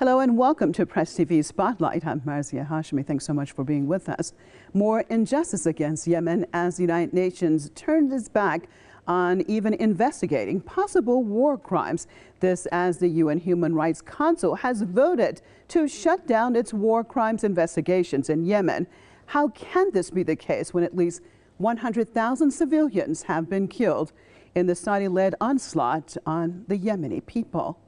Hello and welcome to Press TV Spotlight. I'm Marzia Hashmi. Thanks so much for being with us. More injustice against Yemen as the United Nations turned its back on even investigating possible war crimes. This as the UN Human Rights Council has voted to shut down its war crimes investigations in Yemen. How can this be the case when at least 100,000 civilians have been killed in the Saudi-led onslaught on the Yemeni people?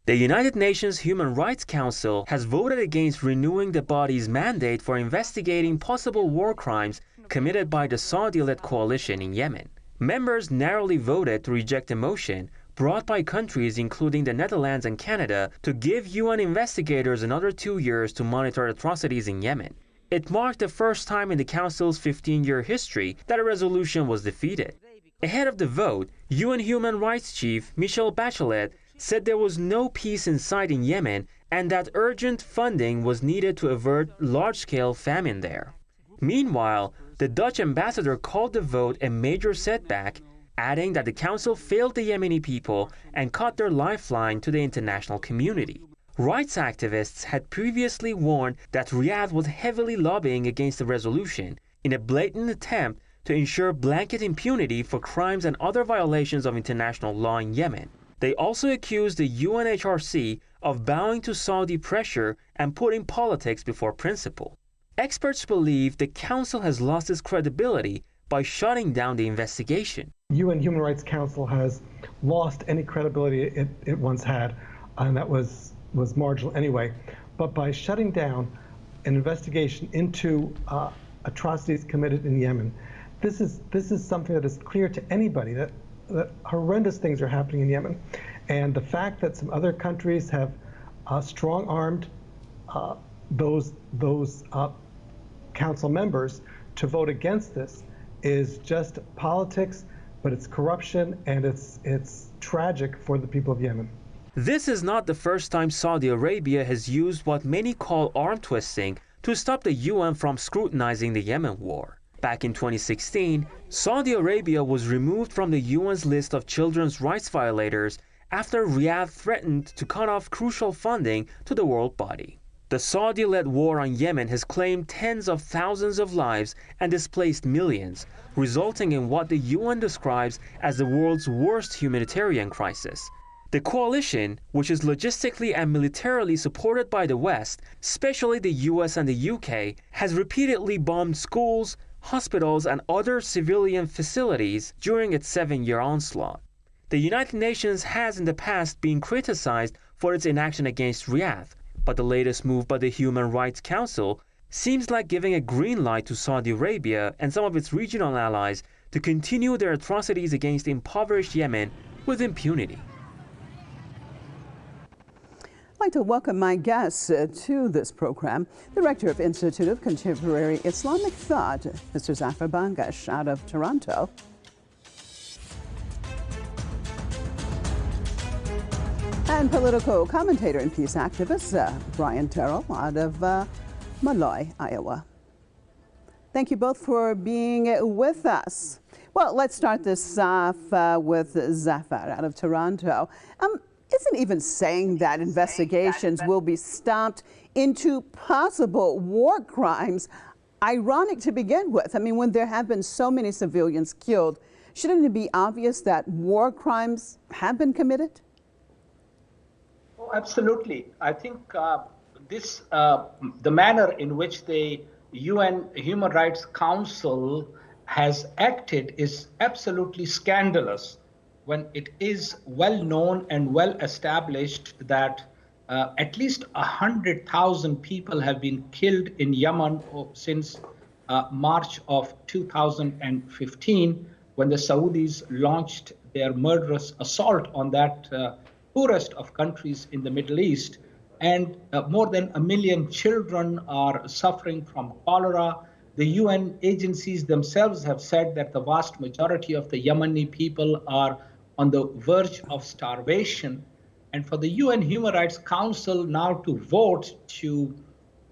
The United Nations Human Rights Council has voted against renewing the body's mandate for investigating possible war crimes committed by the Saudi-led coalition in Yemen. Members narrowly voted to reject a motion brought by countries including the Netherlands and Canada to give UN investigators another 2 years to monitor atrocities in Yemen. It marked the first time in the Council's 15-year history that a resolution was defeated. Ahead of the vote, UN Human Rights Chief Michelle Bachelet said there was no peace in sight in Yemen and that urgent funding was needed to avert large-scale famine there. Meanwhile, the Dutch ambassador called the vote a major setback, adding that the council failed the Yemeni people and cut their lifeline to the international community. Rights activists had previously warned that Riyadh was heavily lobbying against the resolution in a blatant attempt to ensure blanket impunity for crimes and other violations of international law in Yemen. They also accused the UNHRC of bowing to Saudi pressure and putting politics before principle. Experts believe the Council has lost its credibility by shutting down the investigation. UN Human Rights Council has lost any credibility it once had, and that was marginal anyway. But by shutting down an investigation into atrocities committed in Yemen, this is something that is clear to anybody that horrendous things are happening in Yemen. And the fact that some other countries have strong-armed those council members to vote against this is just politics, but it's corruption and it's tragic for the people of Yemen. This is not the first time Saudi Arabia has used what many call arm twisting to stop the UN from scrutinizing the Yemen war. Back in 2016, Saudi Arabia was removed from the UN's list of children's rights violators after Riyadh threatened to cut off crucial funding to the world body. The Saudi-led war on Yemen has claimed tens of thousands of lives and displaced millions, resulting in what the UN describes as the world's worst humanitarian crisis. The coalition, which is logistically and militarily supported by the West, especially the US and the UK, has repeatedly bombed schools, hospitals and other civilian facilities during its 7-year onslaught. The United Nations has in the past been criticized for its inaction against Riyadh, but the latest move by the Human Rights Council seems like giving a green light to Saudi Arabia and some of its regional allies to continue their atrocities against impoverished Yemen with impunity. I'd like to welcome my guests to this program, Director of Institute of Contemporary Islamic Thought, Mr. Zafar Bangash out of Toronto. And political commentator and peace activist, Brian Terrell out of Maloy, Iowa. Thank you both for being with us. Well, let's start this off with Zafar out of Toronto. Isn't even saying that investigations will be stopped into possible war crimes ironic to begin with? I mean, when there have been so many civilians killed, shouldn't it be obvious that war crimes have been committed? Oh, absolutely. I think the manner in which the UN Human Rights Council has acted is absolutely scandalous, when it is well known and well established that at least 100,000 people have been killed in Yemen since March of 2015, when the Saudis launched their murderous assault on that poorest of countries in the Middle East. And more than 1 million children are suffering from cholera. The UN agencies themselves have said that the vast majority of the Yemeni people are on the verge of starvation. And for the UN Human Rights Council now to vote to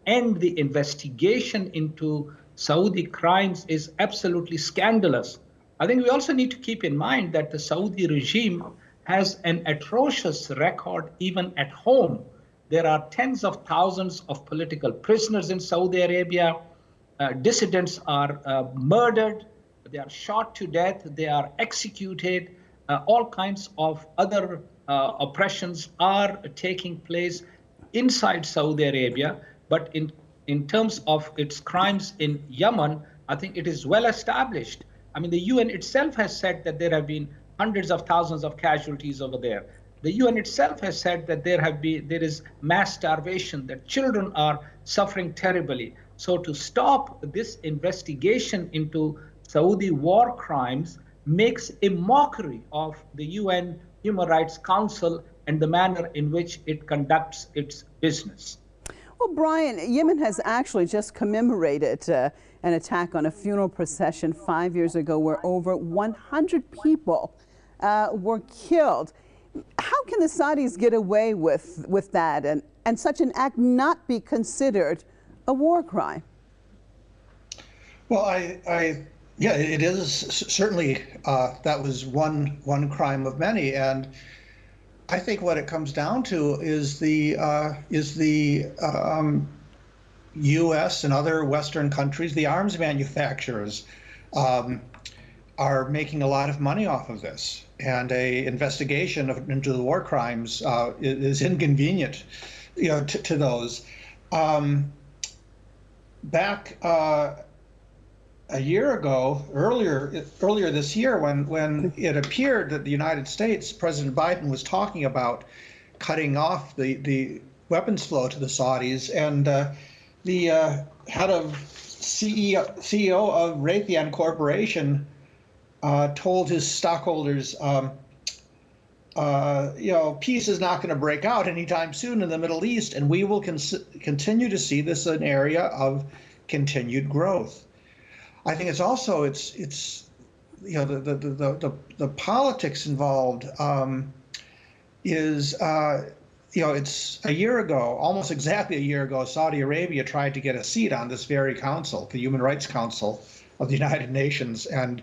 end the investigation into Saudi crimes is absolutely scandalous. I think we also need to keep in mind that the Saudi regime has an atrocious record even at home. There are tens of thousands of political prisoners in Saudi Arabia. Dissidents are murdered, they are shot to death, they are executed. All kinds of other oppressions are taking place inside Saudi Arabia. But in terms of its crimes in Yemen, I think it is well established. I mean, the UN itself has said that there have been hundreds of thousands of casualties over there. The UN itself has said that there is mass starvation, that children are suffering terribly. So to stop this investigation into Saudi war crimes makes a mockery of the UN Human Rights Council and the manner in which it conducts its business. Well, Brian, Yemen has actually just commemorated an attack on a funeral procession 5 years ago where over 100 people were killed. How can the Saudis get away with that and such an act not be considered a war crime? Well, yeah, it is certainly that was one crime of many, and I think what it comes down to is the U.S. and other Western countries, the arms manufacturers, are making a lot of money off of this, and a investigation into the war crimes is inconvenient, to those. Back a year ago, earlier this year, when it appeared that the United States, President Biden was talking about cutting off the weapons flow to the Saudis, and the head of CEO of Raytheon Corporation told his stockholders, peace is not going to break out anytime soon in the Middle East, and we will continue to see this an area of continued growth. I think it's also the politics involved is it's a year ago, almost exactly a year ago, Saudi Arabia tried to get a seat on this very council, the Human Rights Council of the United Nations, and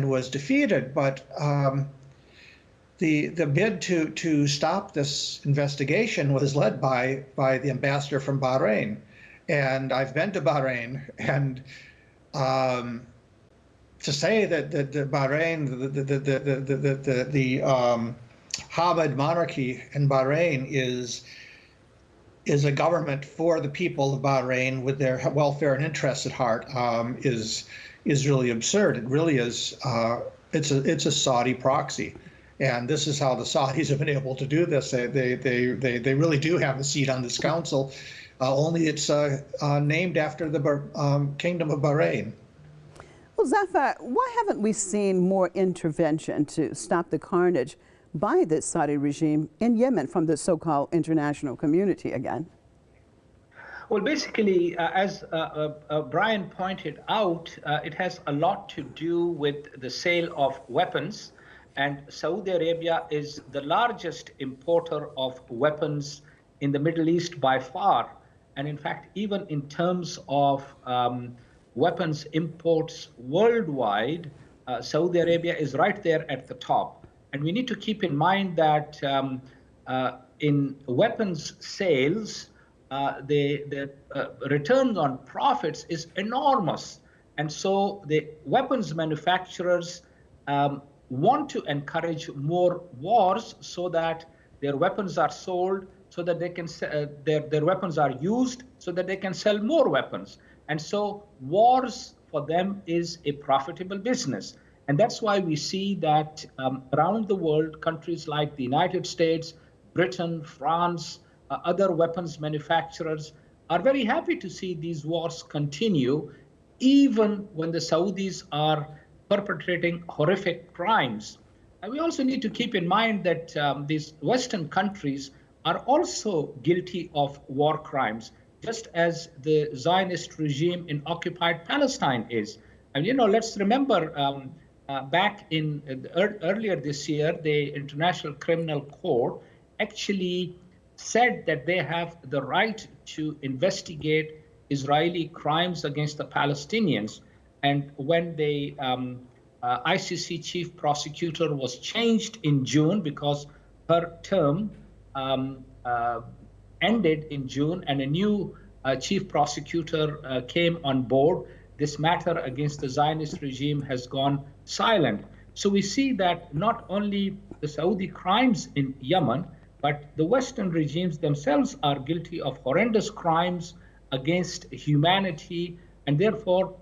was defeated. But the bid to stop this investigation was led by the ambassador from Bahrain, and I've been to Bahrain, and to say that the Bahrain, the Hamad monarchy in Bahrain is a government for the people of Bahrain with their welfare and interests at heart is really absurd. It really is. It's a Saudi proxy, and this is how the Saudis have been able to do this. They really do have a seat on this council. Only it's named after the Kingdom of Bahrain. Well, Zafar, why haven't we seen more intervention to stop the carnage by the Saudi regime in Yemen from the so-called international community again? Well, basically, as Brian pointed out, it has a lot to do with the sale of weapons. And Saudi Arabia is the largest importer of weapons in the Middle East by far. And in fact, even in terms of weapons imports worldwide, Saudi Arabia is right there at the top. And we need to keep in mind that in weapons sales, the return on profits is enormous. And so the weapons manufacturers want to encourage more wars so that their weapons are sold, so that they can their weapons are used, so that they can sell more weapons. And so wars for them is a profitable business. And that's why we see that around the world, countries like the United States, Britain, France, other weapons manufacturers are very happy to see these wars continue, even when the Saudis are perpetrating horrific crimes. And we also need to keep in mind that these Western countries are also guilty of war crimes, just as the Zionist regime in occupied Palestine is. And let's remember back in earlier this year, the International Criminal Court actually said that they have the right to investigate Israeli crimes against the Palestinians. And when they ICC chief prosecutor was changed in June because her term ended in June, and a new chief prosecutor came on board. This matter against the Zionist regime has gone silent. So we see that not only the Saudi crimes in Yemen, but the Western regimes themselves are guilty of horrendous crimes against humanity, and therefore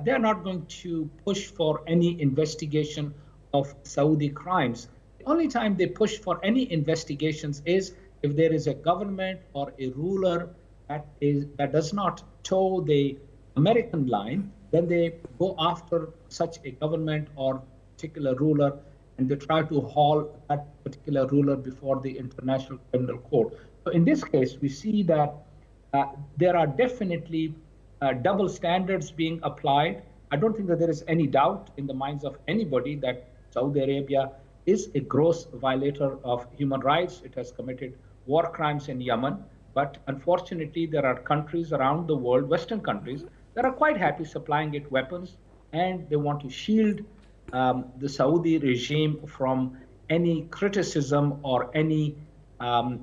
they're not going to push for any investigation of Saudi crimes. The only time they push for any investigations is if there is a government or a ruler that does not toe the American line, then they go after such a government or particular ruler, and they try to haul that particular ruler before the International Criminal Court. So in this case, we see that there are definitely double standards being applied. I don't think that there is any doubt in the minds of anybody that Saudi Arabia is a gross violator of human rights. It has committed war crimes in Yemen, but unfortunately there are countries around the world, Western countries, that are quite happy supplying it weapons, and they want to shield the Saudi regime from any criticism or any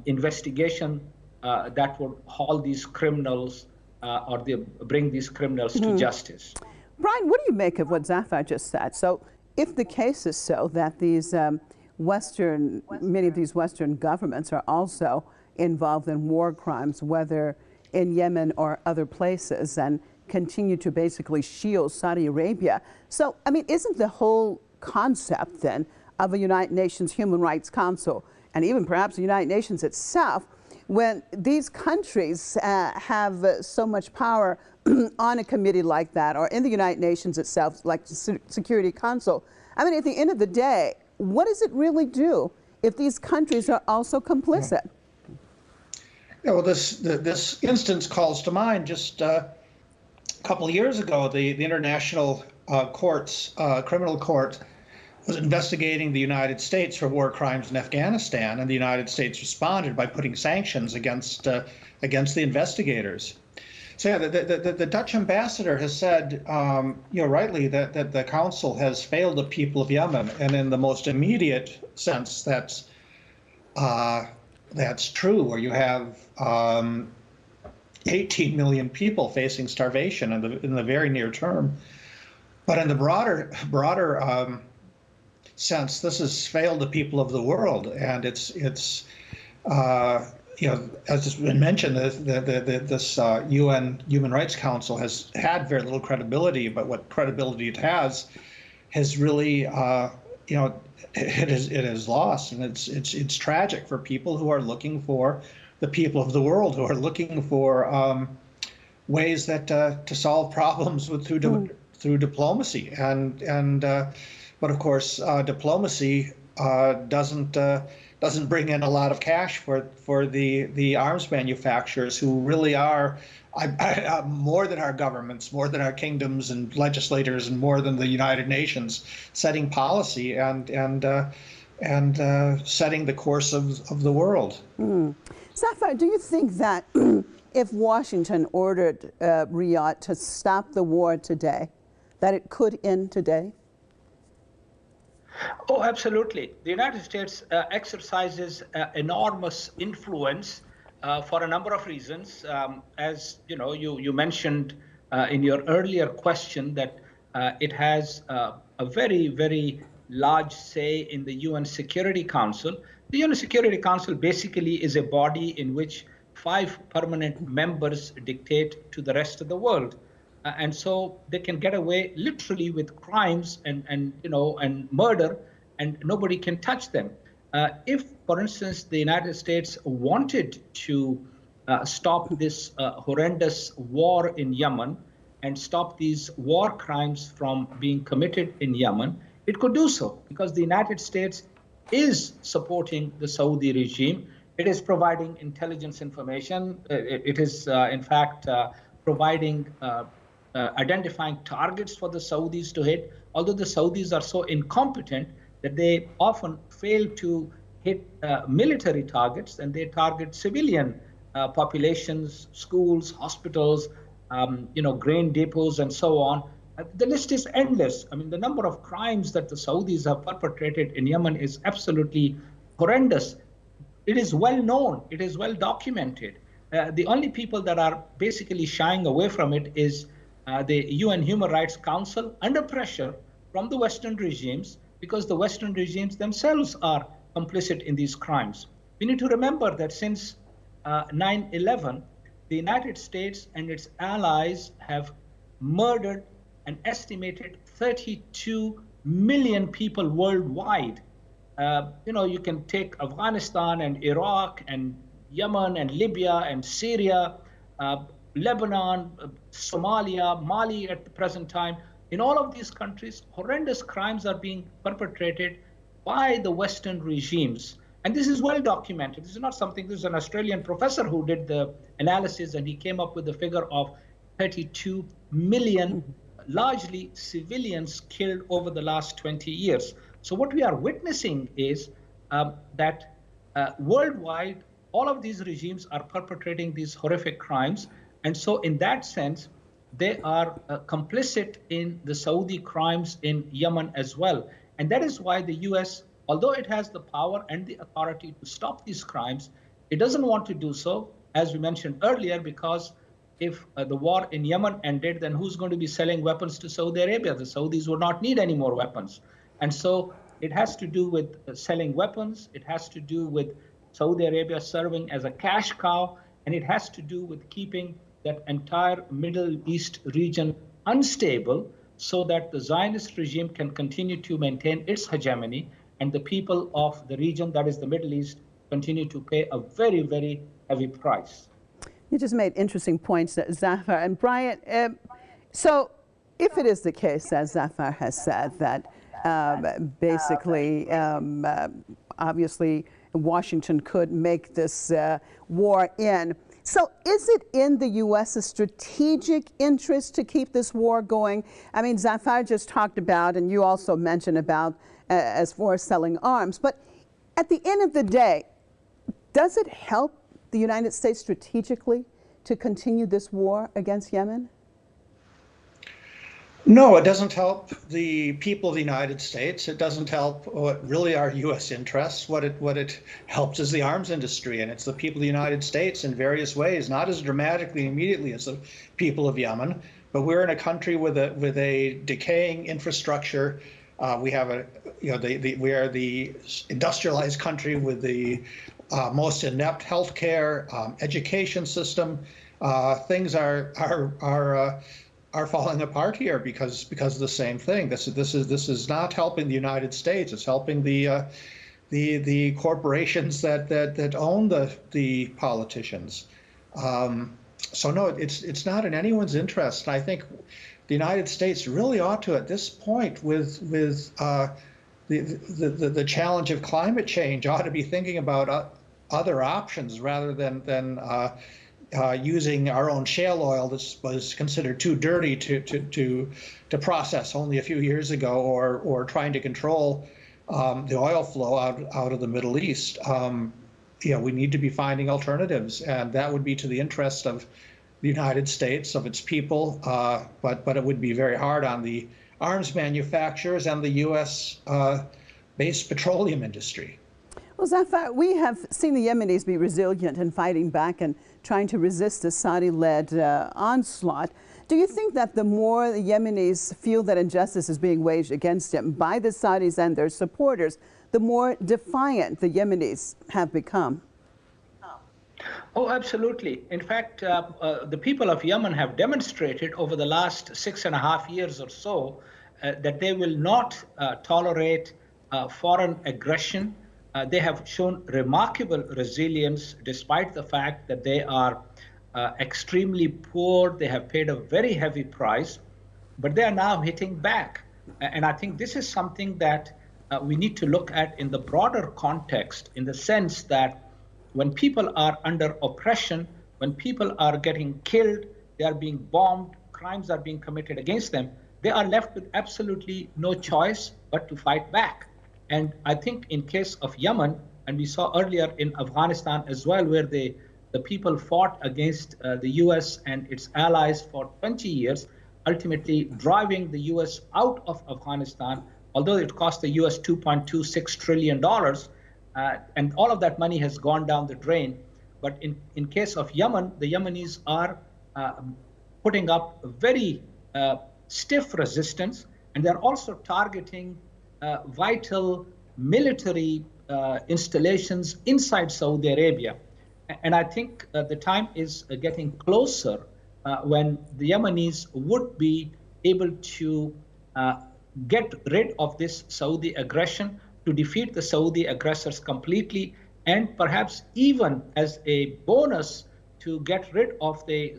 investigation that would haul these criminals or bring these criminals to justice. Brian, what do you make of what Zafar just said? So if the case is so that these many of these Western governments are also involved in war crimes, whether in Yemen or other places, and continue to basically shield Saudi Arabia. So, I mean, isn't the whole concept then of a United Nations Human Rights Council, and even perhaps the United Nations itself, when these countries have so much power on a committee like that, or in the United Nations itself, like the Security Council, I mean, at the end of the day, what does it really do if these countries are also complicit? Yeah, well, this instance calls to mind just a couple of years ago, the International Criminal Court was investigating the United States for war crimes in Afghanistan, and the United States responded by putting sanctions against the investigators. So yeah, the Dutch ambassador has said, rightly, that the council has failed the people of Yemen, and in the most immediate sense, that's true. Where you have 18 million people facing starvation in the very near term, but in the broader sense, this has failed the people of the world, and it's as has been mentioned, this UN Human Rights Council has had very little credibility, but what credibility it has really, it is lost, and it's tragic for people who are looking for, the people of the world who are looking for ways that to solve problems through diplomacy, but of course diplomacy doesn't bring in a lot of cash for the arms manufacturers, who really are more than our governments, more than our kingdoms and legislators, and more than the United Nations, setting policy and setting the course of the world. Zafar, do you think that if Washington ordered Riyadh to stop the war today, that it could end today? Oh, absolutely. The United States exercises enormous influence for a number of reasons. As you mentioned in your earlier question, that it has a very, very large say in the UN Security Council. The UN Security Council basically is a body in which 5 permanent members dictate to the rest of the world. And so they can get away literally with crimes and murder, and nobody can touch them. If, for instance, the United States wanted to stop this horrendous war in Yemen and stop these war crimes from being committed in Yemen, it could do so, because the United States is supporting the Saudi regime. It is providing intelligence information. It is, in fact, providing identifying targets for the Saudis to hit, although the Saudis are so incompetent that they often fail to hit military targets, and they target civilian populations, schools, hospitals, grain depots, and so on. The list is endless. I mean, the number of crimes that the Saudis have perpetrated in Yemen is absolutely horrendous. It is well known. It is well documented. The only people that are basically shying away from it is the UN Human Rights Council under pressure from the Western regimes, because the Western regimes themselves are complicit in these crimes. We need to remember that since 9/11, the United States and its allies have murdered an estimated 32 million people worldwide. You can take Afghanistan and Iraq and Yemen and Libya and Syria, Lebanon, Somalia, Mali at the present time. In all of these countries, horrendous crimes are being perpetrated by the Western regimes. And this is well documented. This is not something, this is an Australian professor who did the analysis, and he came up with the figure of 32 million, largely civilians killed over the last 20 years. So what we are witnessing is that worldwide, all of these regimes are perpetrating these horrific crimes. And so in that sense, they are complicit in the Saudi crimes in Yemen as well. And that is why the US, although it has the power and the authority to stop these crimes, it doesn't want to do so, as we mentioned earlier, because if the war in Yemen ended, then who's going to be selling weapons to Saudi Arabia? The Saudis would not need any more weapons. And so it has to do with selling weapons. It has to do with Saudi Arabia serving as a cash cow. And it has to do with keeping that entire Middle East region unstable so that the Zionist regime can continue to maintain its hegemony, and the people of the region, that is the Middle East, continue to pay a very, very heavy price. You just made interesting points, Zafar. And Brian, so if it is the case, as Zafar has said, that basically, obviously, Washington could make this war end, so is it in the U.S.'s strategic interest to keep this war going? I mean, Zafar just talked about, and you also mentioned about, as far as selling arms, but at the end of the day, does it help the United States strategically to continue this war against Yemen? No, it doesn't help the people of the United States. It doesn't help what really are U.S. interests. What it helps is the arms industry, and it's the people of the United States in various ways, not as dramatically immediately as the people of Yemen, but we're in a country with a decaying infrastructure. We have we are the industrialized country with the most inept healthcare, education system. Things are falling apart here because of the same thing. This is not helping the United States. It's helping the corporations that own the politicians. So no, it's not in anyone's interest. And I think the United States really ought to, at this point, with the challenge of climate change, ought to be thinking about other options rather than using our own shale oil that was considered too dirty to process only a few years ago, or trying to control the oil flow out of the Middle East. We need to be finding alternatives, and that would be to the interest of the United States, of its people, but it would be very hard on the arms manufacturers and the U.S. based petroleum industry. Well, Zafar, we have seen the Yemenis be resilient in fighting back and trying to resist the Saudi-led onslaught. Do you think that the more the Yemenis feel that injustice is being waged against them by the Saudis and their supporters, the more defiant the Yemenis have become? Oh, absolutely. In fact, the people of Yemen have demonstrated over the last 6.5 years or so that they will not tolerate foreign aggression. They have shown remarkable resilience despite the fact that they are extremely poor. They have paid a very heavy price, but they are now hitting back. And I think this is something that we need to look at in the broader context, in the sense that when people are under oppression, when people are getting killed, they are being bombed, crimes are being committed against them, they are left with absolutely no choice but to fight back. And I think in case of Yemen, and we saw earlier in Afghanistan as well, where the people fought against the US and its allies for 20 years, ultimately driving the U.S. out of Afghanistan, although it cost the U.S. $2.26 trillion, and all of that money has gone down the drain. But in case of Yemen, the Yemenis are putting up very stiff resistance, and they're also targeting vital military installations inside Saudi Arabia. And I think the time is getting closer when the Yemenis would be able to get rid of this Saudi aggression, to defeat the Saudi aggressors completely, and perhaps even as a bonus to get rid of the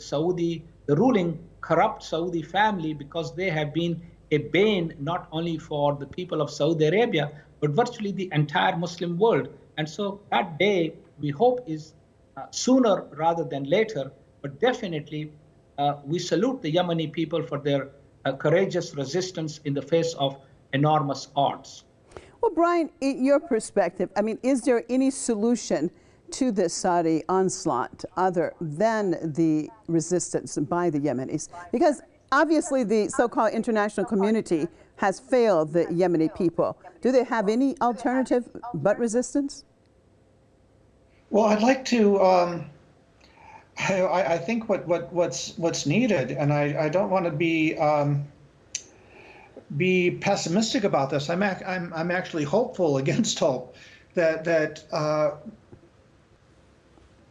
ruling corrupt Saudi family, because they have been a bane not only for the people of Saudi Arabia, but virtually the entire Muslim world. And so that day, we hope, is sooner rather than later, but definitely we salute the Yemeni people for their courageous resistance in the face of enormous odds. Well, Brian, in your perspective, I mean, is there any solution to this Saudi onslaught other than the resistance by the Yemenis? Because obviously the so-called international community has failed the Yemeni people. Do they have any alternative but resistance? Well, I'd like to. I think what's needed, and I don't want to be pessimistic about this. I'm actually hopeful against hope that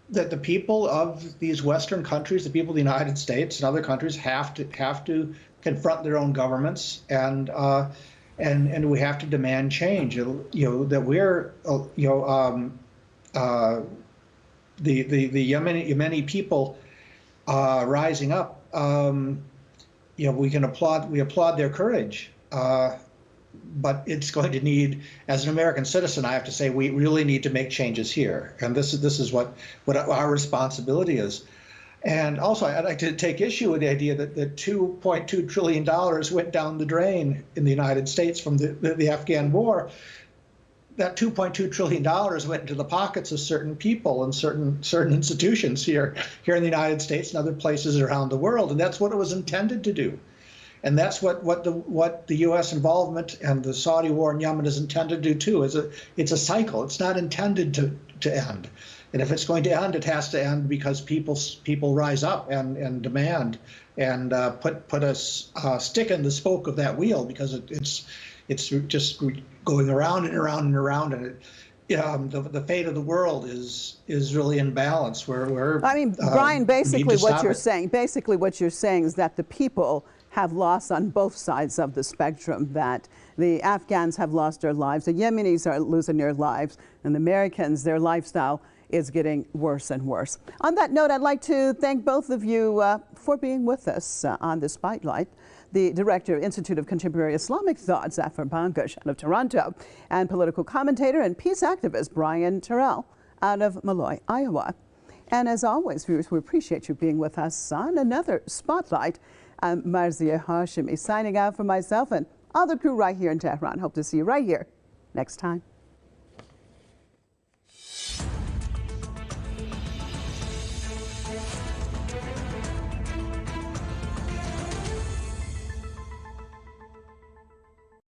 the people of these Western countries, the people of the United States and other countries, have to confront their own governments, and we have to demand change. That we're the Yemeni people rising up. We applaud their courage, but it's going to need, as an American citizen, I have to say we really need to make changes here, and this is what our responsibility is. And also, I'd like to take issue with the idea that the $2.2 trillion went down the drain in the United States from the Afghan war. That $2.2 trillion went into the pockets of certain people and certain institutions here in the United States and other places around the world, and that's what it was intended to do. And that's what the U.S. involvement and the Saudi war in Yemen is intended to do too. It's a cycle. It's not intended to end. And if it's going to end, it has to end because people rise up and demand and put a stick in the spoke of that wheel, because it's just going around and around and around, and the fate of the world is really in balance. I mean, Brian, basically what you're saying is that the people have lost on both sides of the spectrum, that the Afghans have lost their lives, the Yemenis are losing their lives, and the Americans, their lifestyle is getting worse and worse. On that note, I'd like to thank both of you for being with us on the Spotlight. The Director of Institute of Contemporary Islamic Thought, Zafar Bangash, out of Toronto, and political commentator and peace activist Brian Terrell out of Maloy, Iowa. And as always, viewers, we appreciate you being with us on another Spotlight. I'm Marzia Hashimi signing out for myself and all the crew right here in Tehran. Hope to see you right here next time.